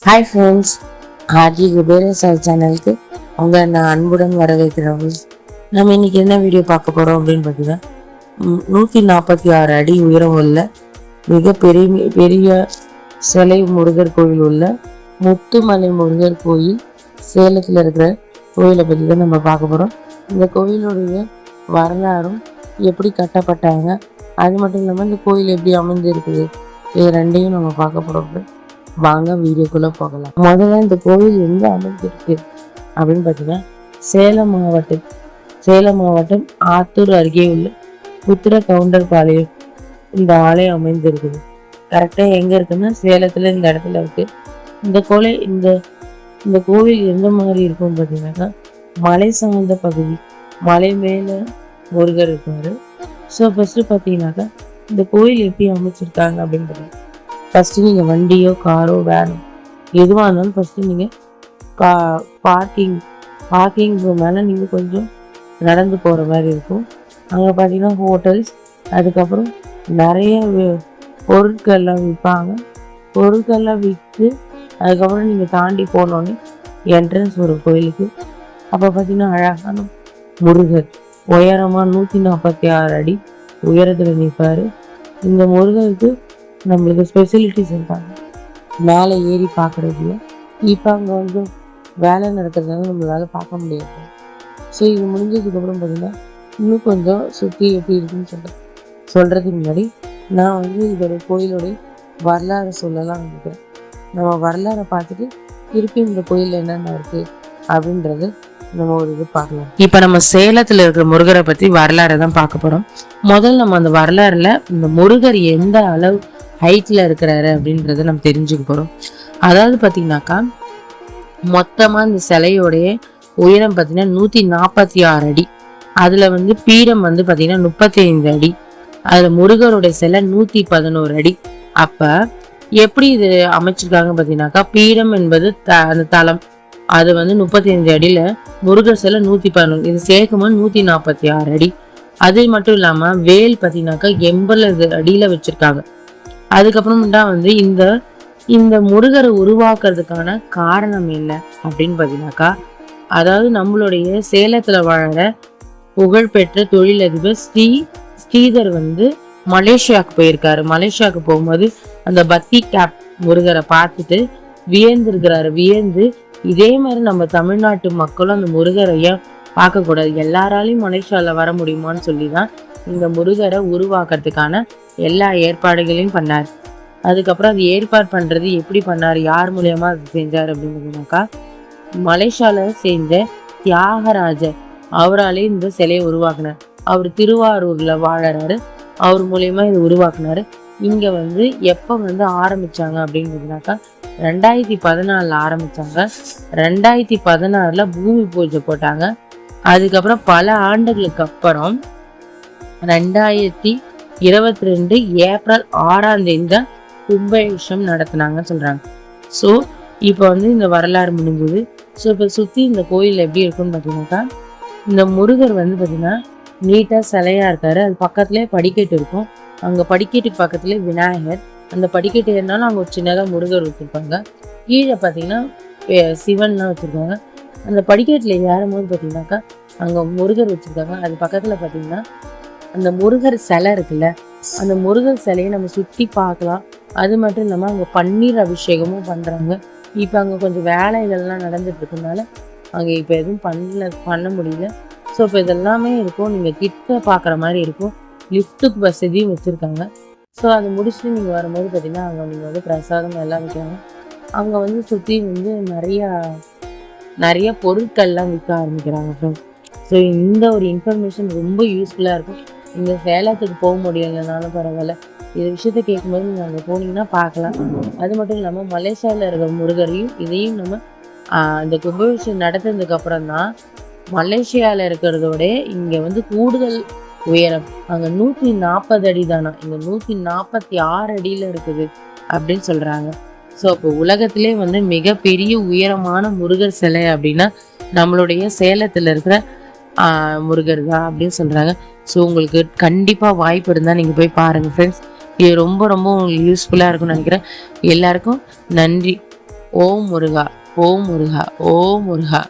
Hi friends, RJ குபேரசாய் சேனலுக்கு உங்களை நான் அன்புடன் வரவேற்கிறோம். நம்ம இன்னைக்கு என்ன வீடியோ பார்க்க போகிறோம் அப்படின்னு பார்த்தீங்கன்னா, 146 அடி உயரம் உள்ள மிக பெரிய சிலை முருகர் கோயில் உள்ள முத்துமலை முருகர் கோயில் சேலத்தில் இருக்கிற கோயிலை பற்றி தான் நம்ம பார்க்க போகிறோம். இந்த கோயிலுடைய வரலாறும் எப்படி கட்டப்பட்டாங்க, அது மட்டும் இல்லாமல் இந்த கோயில் எப்படி அமைந்து இருக்குது, இது ரெண்டையும் நம்ம பார்க்க போகிறோம். வாங்க வீடியோக்குள்ள போகலாம். முதல்ல இந்த கோவில் எங்க அமைஞ்சிருக்கு அப்படின்னு பார்த்தீங்கன்னா, சேலம் மாவட்டம் ஆத்தூர் அருகே உள்ள புத்திர கவுண்டர் பாளையம் இந்த ஆலயம் அமைந்திருக்குது. கரெக்டா எங்க இருக்குன்னா சேலத்துல இந்த இடத்துல இருக்கு. இந்த கோவில் எந்த மாதிரி இருக்கும் பார்த்தீங்கன்னா, மலை சார்ந்த பகுதி, மலை மேல முருகர் இருக்காரு. ஸோ ஃபர்ஸ்ட் பார்த்தீங்கன்னாக்கா இந்த கோயில் எப்படி அமைச்சிருக்காங்க அப்படின்னு பார்த்தீங்கன்னா, ஃபஸ்ட்டு நீங்கள் வண்டியோ காரோ வேனோ எதுவாக இருந்தாலும் ஃபஸ்ட்டு நீங்கள் பார்க்கிங் மேலே நீங்கள் கொஞ்சம் நடந்து போகிற மாதிரி இருக்கும். அங்கே பார்த்தீங்கன்னா ஹோட்டல்ஸ், அதுக்கப்புறம் நிறைய பொருட்கள்லாம் விற்பாங்க. பொருட்கள்லாம் விற்று அதுக்கப்புறம் நீங்கள் தாண்டி போனோடனே என்ட்ரன்ஸ் ஒரு கோயிலுக்கு. அப்போ பார்த்தீங்கன்னா அழகான முருகர் உயரமாக 146 அடி உயரத்தில் நிற்பார். இந்த முருகருக்கு நம்மளுக்கு ஸ்பெசிலிட்டிஸ் இருக்காங்க, மேலே ஏறி பார்க்குறதுல. இப்போ அங்கே வந்து வேலை நடக்கிறதுனால நம்மளால பார்க்க முடியாது. ஸோ இது முடிஞ்சதுக்கப்புறம் பார்த்தீங்கன்னா இன்னும் கொஞ்சம் சுற்றி எப்படி இருக்குன்னு சொல்கிறதுக்கு முன்னாடி நான் வந்து இதோட கோயிலோடைய வரலாறு சொல்லலாம் நினைக்கிறேன். நம்ம வரலாறை பார்த்துட்டு திருப்பி இந்த கோயிலில் என்னென்ன இருக்குது அப்படின்றது நம்ம ஒரு இது பார்க்கலாம். இப்போ நம்ம சேலத்தில் இருக்கிற முருகரை பற்றி வரலாறை தான் பார்க்க போகிறோம். முதல்ல நம்ம அந்த வரலாறுல இந்த முருகர் எந்த அளவு ஹைட்ல இருக்கிறாரு அப்படின்றத நம்ம தெரிஞ்சுக்க போறோம். அதாவது பார்த்தீங்கன்னாக்கா மொத்தமா இந்த சிலையோடைய உயரம் பார்த்தீங்கன்னா 146 அடி. அதுல வந்து பீடம் வந்து பார்த்தீங்கன்னா 35 அடி. அதுல முருகருடைய சிலை 111 அடி. அப்ப எப்படி இது அமைச்சிருக்காங்க பார்த்தீங்கன்னாக்கா, பீடம் என்பது அந்த தளம், அது வந்து 35 அடியில முருகர் சிலை 111, இது சேர்க்கும்போது 146 அடி. அது மட்டும் இல்லாம வேல் பார்த்தீங்கன்னாக்கா 80 அடியில வச்சிருக்காங்க. அதுக்கப்புறம் தான் வந்து இந்த முருகரை உருவாக்குறதுக்கான காரணம் என்ன அப்படின்னு பார்த்தீங்கன்னாக்கா, அதாவது நம்மளுடைய சேலத்துல வாழற புகழ்பெற்ற தொழிலதிபர் ஸ்ரீதர் வந்து மலேசியாவுக்கு போயிருக்காரு. மலேசியாவுக்கு போகும்போது அந்த பத்தி கேப் முருகரை பார்த்துட்டு வியந்து இதே மாதிரி நம்ம தமிழ்நாட்டு மக்களும் அந்த முருகரைய பார்க்கக்கூடாது, எல்லாராலையும் மலேசியால வர முடியுமான்னு சொல்லி தான் இந்த முருகரை உருவாக்குறதுக்கான எல்லா ஏற்பாடுகளையும் பண்ணார். அதுக்கப்புறம் அது ஏற்பாடு பண்றது எப்படி பண்ணார், யார் மூலியமா அது செஞ்சார் அப்படின்னாக்கா, மலேசியால செஞ்ச தியாகராஜர் அவராலே இந்த சிலையை உருவாக்குனார். அவர் திருவாரூர்ல வாழறாரு, அவர் மூலியமா இதை உருவாக்குனாரு. இங்க வந்து எப்ப வந்து ஆரம்பிச்சாங்க அப்படின்னாக்கா 2014 ஆரம்பிச்சாங்க. 2016 பூமி பூஜை போட்டாங்க. அதுக்கப்புறம் பல ஆண்டுகளுக்கு அப்புறம் 2022 ஏப்ரல் 6ஆம் தேதி தான் கும்பாபிஷேகம் நடத்தினாங்கன்னு சொல்றாங்க. ஸோ இப்போ வந்து இந்த வரலாறு முடிஞ்சது. ஸோ இப்போ சுற்றி இந்த கோயில் எப்படி இருக்குன்னு பார்த்தீங்கன்னாக்கா, இந்த முருகர் வந்து பார்த்தீங்கன்னா நீட்டாக சிலையா இருக்காரு. அது பக்கத்துலேயே படிக்கட்டு இருக்கும். அங்கே படிக்கட்டுக்கு பக்கத்துலேயே விநாயகர், அந்த படிக்கட்டு ஏறினாலும் அங்கே ஒரு சின்னதாக முருகர் வச்சுருப்பாங்க. கீழே பார்த்தீங்கன்னா சிவன்லாம் வச்சுருக்காங்க. அந்த படிக்கட்டில் ஏறும்போது பார்த்தீங்கன்னாக்கா அங்கே முருகர் வச்சுருக்காங்க. அது பக்கத்தில் பார்த்தீங்கன்னா அந்த முருகர் சிலை இருக்குல்ல, அந்த முருகர் சிலையை நம்ம சுற்றி பார்க்கலாம். அது மட்டும் இல்லாமல் அங்கே பன்னீர் அபிஷேகமும் பண்ணுறாங்க. இப்போ அங்கே கொஞ்சம் வேலைகள்லாம் நடந்துட்டு இருக்கனால அங்கே இப்போ எதுவும் பண்ண முடியல. ஸோ இப்போ இதெல்லாமே இருக்கும், நீங்கள் கிட்ட பார்க்குற மாதிரி இருக்கும். லிஃப்ட்டுக்கு வசதியும் வச்சுருக்காங்க. ஸோ அதை முடிச்சுட்டு நீங்கள் வரும்போது பார்த்தீங்கன்னா அங்கே நீங்கள் வந்து பிரசாதம் எல்லாம் வைக்கிறாங்க. அங்கே வந்து சுற்றி வந்து நிறைய பொருட்கள்லாம் விற்க ஆரம்பிக்கிறாங்க ஃப்ரெண்ட்ஸ். ஸோ இந்த ஒரு இன்ஃபர்மேஷன் ரொம்ப யூஸ்ஃபுல்லாக இருக்கும். இந்த சேலத்துக்கு போக முடியலைனாலும் பரவாயில்ல, இந்த விஷயத்த கேட்கும்போது நீங்கள் அங்கே போனீங்கன்னா பார்க்கலாம். அது மட்டும் இல்லாமல் மலேசியாவில் இருக்கிற முருகரையும் இதையும் நம்ம இந்த கும்பாபிஷேகம் நடத்துறதுக்கு அப்புறம் தான் மலேசியாவில் இருக்கிறதோட இங்கே வந்து கூடுதல் உயரம், அங்கே 140 அடி தானா, இங்கே 146 அடியில் இருக்குது அப்படின்னு சொல்கிறாங்க. ஸோ அப்போ உலகத்திலே வந்து மிகப்பெரிய உயரமான முருகர் சிலை அப்படின்னா நம்மளுடைய சேலத்தில் இருக்கிற முருகர் தான் அப்படின்னு சொல்கிறாங்க. ஸோ உங்களுக்கு கண்டிப்பாக வாய்ப்பு இருந்தால் நீங்கள் போய் பாருங்கள் ஃப்ரெண்ட்ஸ். இது ரொம்ப ரொம்ப உங்களுக்கு யூஸ்ஃபுல்லாக இருக்கும்னு நினைக்கிறேன். எல்லாருக்கும் நன்றி. ஓம் முருகா, ஓம் முருகா, ஓம் முருகா.